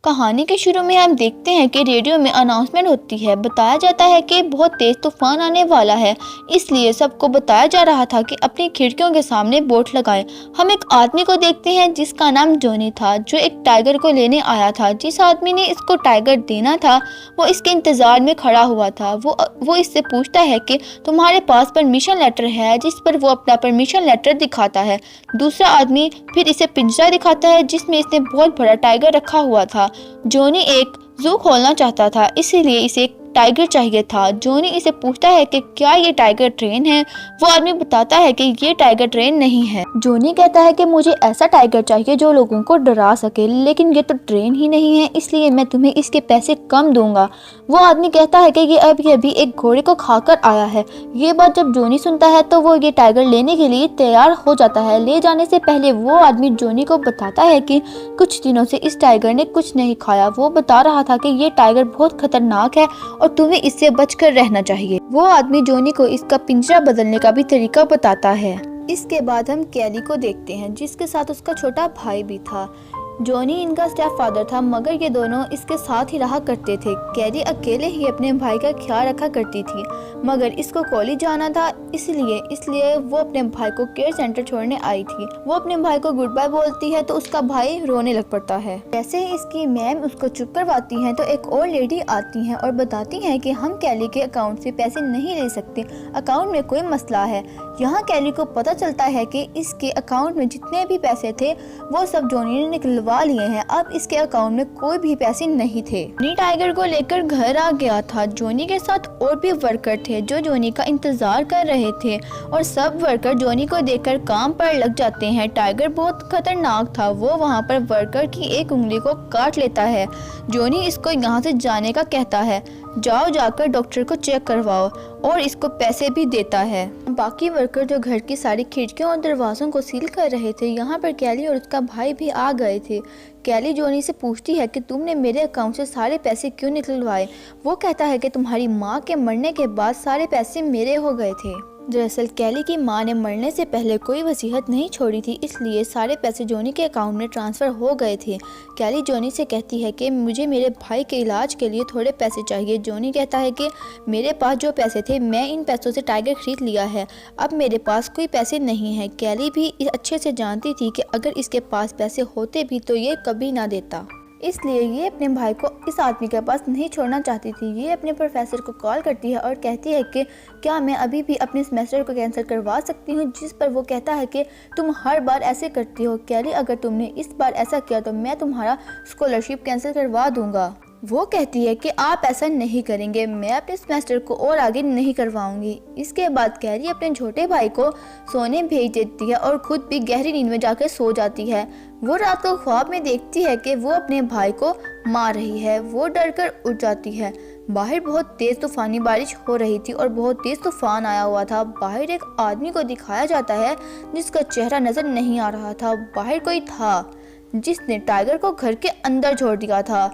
कहानी के शुरू में हम देखते हैं कि रेडियो में अनाउंसमेंट होती है। बताया जाता है कि बहुत तेज तूफान आने वाला है, इसलिए सबको बताया जा रहा था कि अपनी खिड़कियों के सामने बोर्ड लगाएं। हम एक आदमी को देखते हैं जिसका नाम जॉनी था, जो एक टाइगर को लेने आया था। जिस आदमी ने इसको टाइगर देना था वो इसके इंतजार में खड़ा हुआ था। वो इससे पूछता है कि तुम्हारे पास परमिशन लेटर है, जिस पर वो अपना परमिशन लेटर दिखाता है। दूसरा आदमी फिर इसे पिंजरा दिखाता है जिसमें इसने बहुत बड़ा टाइगर रखा हुआ था। जॉनी एक जू खोलना चाहता था, इसीलिए इसे एक टाइगर चाहिए था। जॉनी इसे पूछता है कि क्या ये टाइगर ट्रेन है। वो आदमी बताता है कि ये टाइगर ट्रेन नहीं है। जॉनी कहता है कि मुझे ऐसा टाइगर चाहिए जो लोगों को डरा सके, लेकिन ये तो ट्रेन ही नहीं है, इसलिए मैं तुम्हें इसके पैसे कम दूंगा। वो आदमी कहता है कि ये अभी एक घोड़े को खाकर आया है। ये बात जब जॉनी सुनता है तो वो ये टाइगर लेने के लिए तैयार हो जाता है। ले जाने से पहले वो आदमी जॉनी को बताता है कि कुछ दिनों से इस टाइगर ने कुछ नहीं खाया। वो बता रहा था कि ये टाइगर बहुत खतरनाक है और तुम्हें इससे बचकर रहना चाहिए। वो आदमी जॉनी को इसका पिंजरा बदलने का भी तरीका बताता है। इसके बाद हम कैली को देखते हैं, जिसके साथ उसका छोटा भाई भी था। जॉनी इनका स्टेप फादर था, मगर ये दोनों इसके साथ ही रहा करते थे। कैली अकेले ही अपने भाई का ख्याल रखा करती थी, मगर इसको कॉलेज जाना था, इसलिए वो अपने भाई को केयर सेंटर छोड़ने आई थी। वो अपने भाई को गुड बाय बोलती है तो उसका भाई रोने लग पड़ता है। जैसे ही इसकी मैम उसको चुप करवाती है तो एक और लेडी आती है और बताती है कि हम कैली के अकाउंट से पैसे नहीं ले सकते, अकाउंट में कोई मसला है। यहाँ कैली को पता चलता है कि इसके अकाउंट में जितने भी पैसे थे वो सब जॉनी ने निकलवा लिए हैं। अब इसके अकाउंट में कोई भी पैसे नहीं थे। जॉनी टाइगर को लेकर घर आ गया था। जॉनी के साथ और भी वर्कर थे जो जॉनी का इंतजार कर रहे थे, और सब वर्कर जॉनी को देखकर काम पर लग जाते हैं। टाइगर बहुत खतरनाक था। वो वहाँ पर वर्कर की एक उंगली को काट लेता है। जॉनी इसको यहाँ से जाने का कहता है, जाओ जाकर डॉक्टर को चेक करवाओ, और इसको पैसे भी देता है। बाकी वर्कर जो घर की सारी खिड़कियों और दरवाजों को सील कर रहे थे, यहाँ पर कैली और उसका भाई भी आ गए थे। कैली जॉनी से पूछती है कि तुमने मेरे अकाउंट से सारे पैसे क्यों निकलवाए। वो कहता है कि तुम्हारी माँ के मरने के बाद सारे पैसे मेरे हो गए थे। दरअसल कैली की मां ने मरने से पहले कोई वसीयत नहीं छोड़ी थी, इसलिए सारे पैसे जॉनी के अकाउंट में ट्रांसफ़र हो गए थे। कैली जॉनी से कहती है कि मुझे मेरे भाई के इलाज के लिए थोड़े पैसे चाहिए। जॉनी कहता है कि मेरे पास जो पैसे थे मैं इन पैसों से टाइगर खरीद लिया है, अब मेरे पास कोई पैसे नहीं हैं। कैली भी अच्छे से जानती थी कि अगर इसके पास पैसे होते भी तो ये कभी ना देता, इसलिए ये अपने भाई को इस आदमी के पास नहीं छोड़ना चाहती थी। ये अपने प्रोफेसर को कॉल करती है और कहती है कि क्या मैं अभी भी अपने सेमेस्टर को कैंसिल करवा सकती हूँ, जिस पर वो कहता है कि तुम हर बार ऐसे करती हो कैली, अगर तुमने इस बार ऐसा किया तो मैं तुम्हारा स्कॉलरशिप कैंसिल करवा दूंगा। वो कहती है कि आप ऐसा नहीं करेंगे, मैं अपने सेमेस्टर को और आगे नहीं करवाऊंगी। इसके बाद कैरी अपने छोटे भाई को सोने भेज देती है और खुद भी गहरी नींद में जाकर सो जाती है। वो रात को ख्वाब में देखती है कि वो अपने भाई को मार रही है। वो डर कर उठ जाती है। बाहर बहुत तेज तूफानी बारिश हो रही थी और बहुत तेज तूफान आया हुआ था। बाहर एक आदमी को दिखाया जाता है जिसका चेहरा नजर नहीं आ रहा था। बाहर कोई था जिसने टाइगर को घर के अंदर छोड़ दिया था।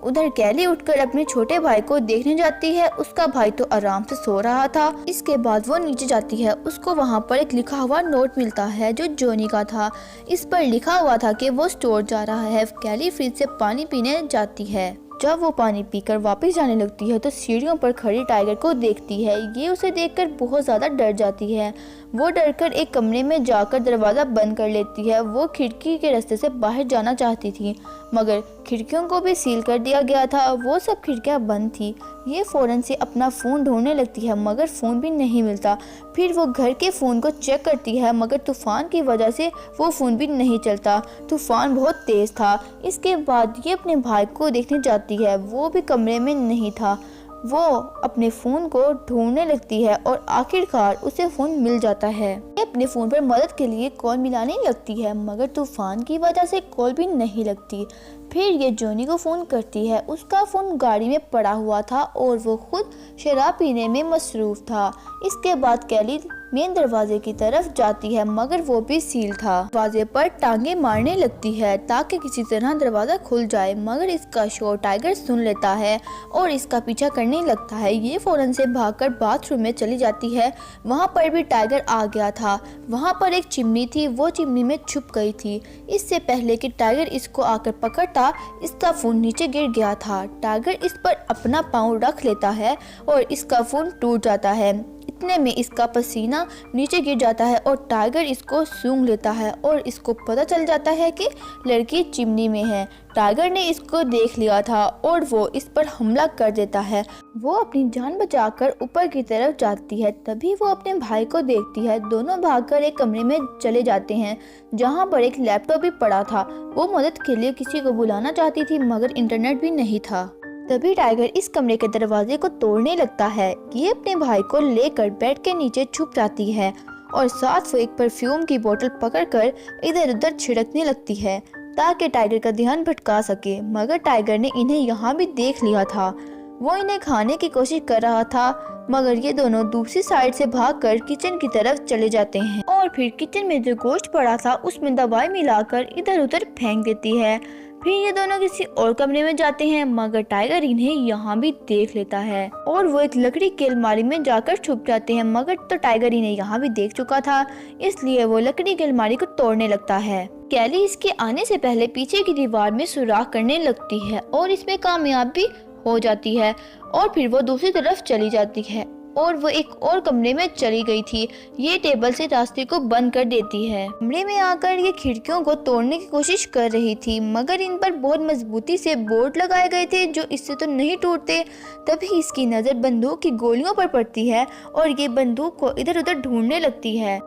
उधर कैली उठकर अपने छोटे भाई को देखने जाती है। उसका भाई तो आराम से सो रहा था। इसके बाद वो नीचे जाती है। उसको वहाँ पर एक लिखा हुआ नोट मिलता है जो जॉनी का था। इस पर लिखा हुआ था कि वो स्टोर जा रहा है। कैली फ्रिज से पानी पीने जाती है। जब वो पानी पीकर वापस जाने लगती है तो सीढ़ियों पर खड़ी टाइगर को देखती है। ये उसे देखकर बहुत ज़्यादा डर जाती है। वो डरकर एक कमरे में जाकर दरवाज़ा बंद कर लेती है। वो खिड़की के रास्ते से बाहर जाना चाहती थी, मगर खिड़कियों को भी सील कर दिया गया था। वो सब खिड़कियां बंद थी। ये फ़ौरन से अपना फ़ोन ढूंढने लगती है, मगर फ़ोन भी नहीं मिलता। फिर वो घर के फ़ोन को चेक करती है, मगर तूफ़ान की वजह से वो फ़ोन भी नहीं चलता। तूफ़ान बहुत तेज़ था। इसके बाद ये अपने भाई को देखने जाती है। वो भी कमरे में नहीं था। वो अपने फ़ोन को ढूंढने लगती है और आखिरकार उसे फ़ोन मिल जाता है। ये अपने फ़ोन पर मदद के लिए कॉल मिलाने लगती है, मगर तूफ़ान की वजह से कॉल भी नहीं लगती। फिर ये जॉनी को फ़ोन करती है। उसका फ़ोन गाड़ी में पड़ा हुआ था और वो खुद शराब पीने में मसरूफ़ था। इसके बाद कैली मेन दरवाजे की तरफ जाती है मगर वो भी सील था। दरवाजे पर टांगे मारने लगती है ताकि किसी तरह दरवाजा खुल जाए, मगर इसका शोर टाइगर सुन लेता है और इसका पीछा करने लगता है। ये फौरन से भागकर बाथरूम में चली जाती है। वहाँ पर भी टाइगर आ गया था। वहाँ पर एक चिमनी थी, वो चिमनी में छुप गई थी। इससे पहले कि टाइगर इसको आकर पकड़ता, इसका फोन नीचे गिर गया था। टाइगर इस पर अपना पाँव रख लेता है और इसका फोन टूट जाता है। इतने में इसका पसीना नीचे गिर जाता है और टाइगर इसको सूंघ लेता है और इसको पता चल जाता है कि लड़की चिमनी में है। टाइगर ने इसको देख लिया था और वो इस पर हमला कर देता है। वो अपनी जान बचाकर ऊपर की तरफ जाती है, तभी वो अपने भाई को देखती है। दोनों भागकर एक कमरे में चले जाते हैं जहाँ पर एक लैपटॉप भी पड़ा था। वो मदद के लिए किसी को बुलाना चाहती थी मगर इंटरनेट भी नहीं था। तभी टाइगर इस कमरे के दरवाजे को तोड़ने लगता है। ये अपने भाई को लेकर बेड के नीचे छुप जाती है और साथ वो एक परफ्यूम की बोतल पकड़कर इधर उधर छिड़कने लगती है ताकि टाइगर का ध्यान भटका सके। मगर टाइगर ने इन्हें यहाँ भी देख लिया था। वो इन्हें खाने की कोशिश कर रहा था मगर ये दोनों दूसरी साइड से भागकर किचन की तरफ चले जाते हैं और फिर किचन में जो गोश्त पड़ा था उसमें दवाई मिलाकर इधर उधर फेंक देती है। फिर ये दोनों किसी और कमरे में जाते हैं मगर टाइगर इन्हें यहाँ भी देख लेता है और वो एक लकड़ी की अलमारी में जाकर छुप जाते हैं। मगर तो टाइगर इन्हें यहाँ भी देख चुका था, इसलिए वो लकड़ी की अलमारी को तोड़ने लगता है। कैली इसके आने से पहले पीछे की दीवार में सुराख करने लगती है और इसमें कामयाब भी हो जाती है और फिर वो दूसरी तरफ चली जाती है और वो एक और कमरे में चली गई थी। ये टेबल से रास्ते को बंद कर देती है। कमरे में आकर ये खिड़कियों को तोड़ने की कोशिश कर रही थी मगर इन पर बहुत मजबूती से बोर्ड लगाए गए थे जो इससे तो नहीं टूटते। तभी इसकी नज़र बंदूक की गोलियों पर पड़ती है और ये बंदूक को इधर उधर ढूंढने लगती है,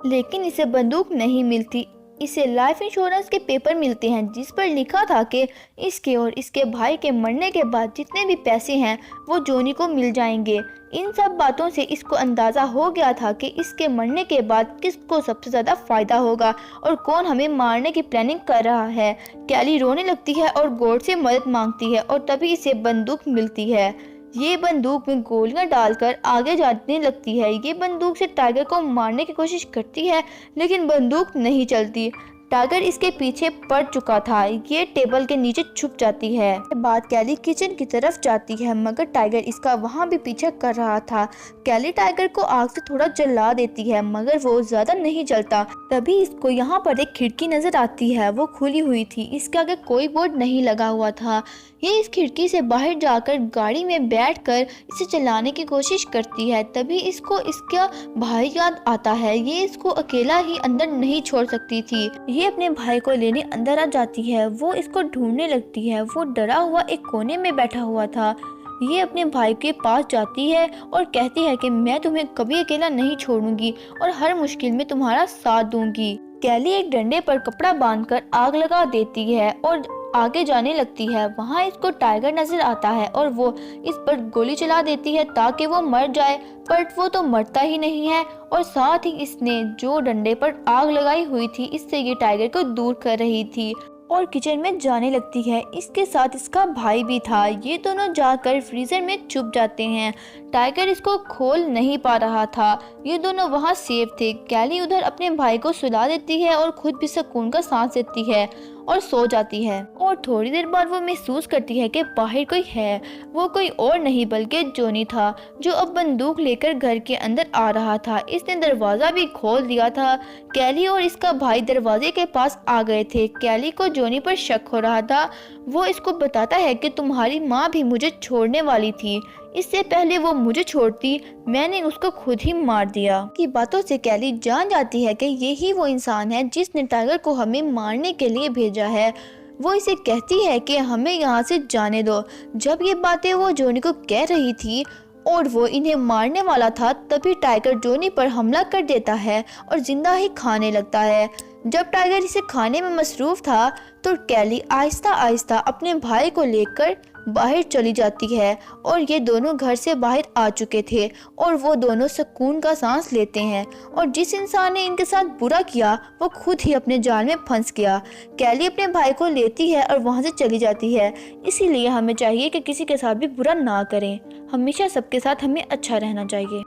लेकिन इसे बंदूक नहीं मिलती। इसे लाइफ इंश्योरेंस के पेपर मिलते हैं जिस पर लिखा था कि इसके और इसके भाई के मरने के बाद जितने भी पैसे हैं वो जोनी को मिल जाएंगे। इन सब बातों से इसको अंदाज़ा हो गया था कि इसके मरने के बाद किसको सबसे ज़्यादा फ़ायदा होगा और कौन हमें मारने की प्लानिंग कर रहा है। कैली रोने लगती है और गॉड से मदद मांगती है और तभी इसे बंदूक मिलती है। ये बंदूक में गोलियां डालकर आगे जाने लगती है। ये बंदूक से टाइगर को मारने की कोशिश करती है लेकिन बंदूक नहीं चलती। टाइगर इसके पीछे पड़ चुका था। ये टेबल के नीचे छुप जाती है। बाद कैली किचन की तरफ जाती है मगर टाइगर इसका वहाँ भी पीछा कर रहा था। कैली टाइगर को आग से थोड़ा जला देती है मगर वो ज्यादा नहीं जलता। तभी इसको यहाँ पर एक खिड़की नजर आती है, वो खुली हुई थी। इसके आगे कोई बोर्ड नहीं लगा हुआ था। ये इस खिड़की से बाहर जाकर गाड़ी में बैठकर इसे चलाने की कोशिश करती है। तभी इसको इसका भाई याद आता है। ये इसको अकेला ही अंदर नहीं छोड़ सकती थी। ये अपने भाई को लेने अंदर आ जाती है। वो इसको ढूंढने लगती है। वो डरा हुआ एक कोने में बैठा हुआ था। ये अपने भाई के पास जाती है और कहती है कि मैं तुम्हें कभी अकेला नहीं छोड़ूंगी और हर मुश्किल में तुम्हारा साथ दूंगी। कैली एक डंडे पर कपड़ा बांधकर आग लगा देती है और आगे जाने लगती है। वहाँ इसको टाइगर नजर आता है और वो इस पर गोली चला देती है ताकि वो मर जाए, पर वो तो मरता ही नहीं है और साथ ही इसने जो डंडे पर आग लगाई हुई थी इससे ये टाइगर को दूर कर रही थी और किचन में जाने लगती है। इसके साथ इसका भाई भी था। ये दोनों जाकर फ्रीजर में छुप जाते हैं। टाइगर इसको खोल नहीं पा रहा था। ये दोनों वहाँ सेफ थे। कैली उधर अपने भाई को सुला देती है और खुद भी सुकून का सांस लेती है और सो जाती है और थोड़ी देर बाद वो महसूस करती है कि बाहर कोई है। वो कोई और नहीं बल्कि जोनी था जो अब बंदूक लेकर घर के अंदर आ रहा था। इसने दरवाजा भी खोल दिया था। कैली और इसका भाई दरवाजे के पास आ गए थे। कैली को जोनी पर शक हो रहा था। वो इसको बताता है कि तुम्हारी माँ भी मुझे छोड़ने वाली थी, इससे पहले वो मुझे छोड़ती मैंने उसको खुद ही मार दिया। की बातों से कैली जान जाती है कि यही वो इंसान है जिसने टाइगर को हमें मारने के लिए भेजा है। वो इसे कहती है कि हमें यहाँ से जाने दो। जब ये बातें वो जोनी को कह रही थी और वो इन्हें मारने वाला था, तभी टाइगर जोनी पर हमला कर देता है और जिंदा ही खाने लगता है। जब टाइगर इसे खाने में मसरूफ था तो कैली आहिस्ता आहिस्ता अपने भाई को लेकर बाहर चली जाती है और ये दोनों घर से बाहर आ चुके थे और वो दोनों सुकून का सांस लेते हैं। और जिस इंसान ने इनके साथ बुरा किया वो खुद ही अपने जाल में फंस गया। कैली अपने भाई को लेती है और वहाँ से चली जाती है। इसीलिए हमें चाहिए कि किसी के साथ भी बुरा ना करें। हमेशा सबके साथ हमें अच्छा रहना चाहिए।